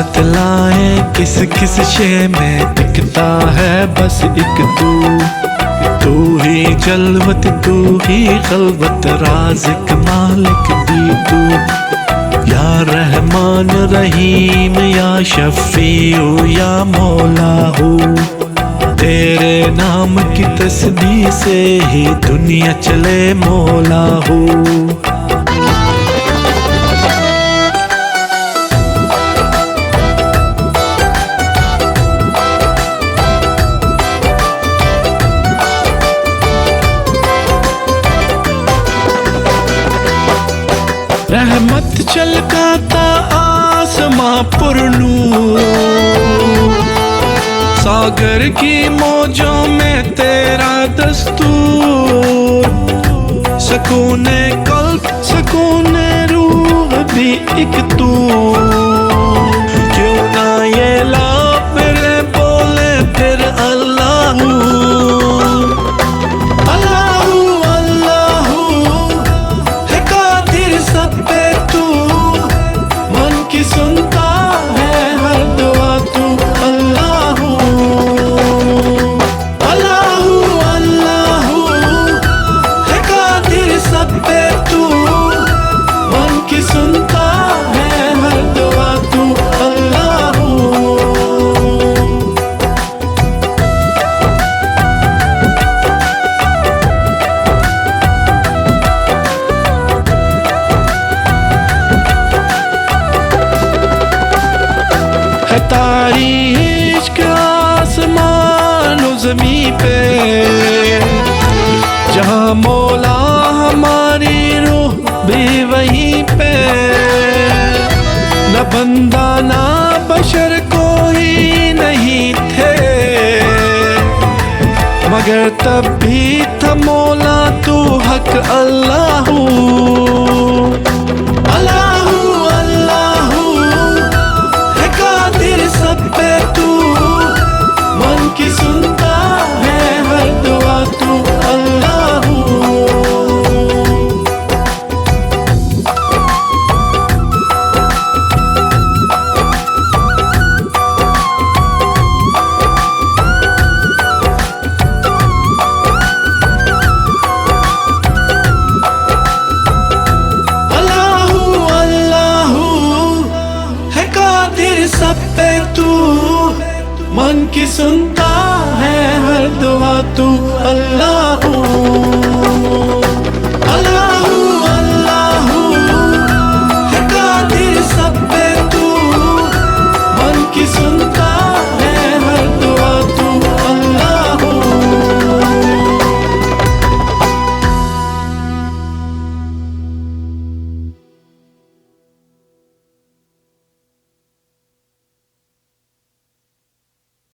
बतलाएं किस किस शे में टिकता है बस एक तू ही जलवत तू ही खलवत राज़िक मालिक भी तू या रहमान रहीम या शफीउ या मौला हो तेरे नाम की तस्बीह से ही दुनिया चले मौला हो रहमत छलकाता आसमां पुरनूर सागर की मौजों में तेरा दस्तूर सकूने कल्ब सकूने रूह भी एक तू क्यों ना ये लाभ मेरे बोले फिर अल्लाह सुनता है हर दुआ तू अल्लाह अल्लाह अल्लाह है कादिर सब पे तू मन की सुनता है हर दुआ तू अल्लाह है तारीश का आसमान ज़मीं पे जहाँ मौला हमारी रूह भी वहीं पे न बंदा ना बशर कोई नहीं थे मगर तब भी था मौला तू हक अल्लाह सब पे तू मन की सुनता है हर दुआ तू अल्लाह अल्लाह अल्लाह है कादिर सब पे तू मन की सुन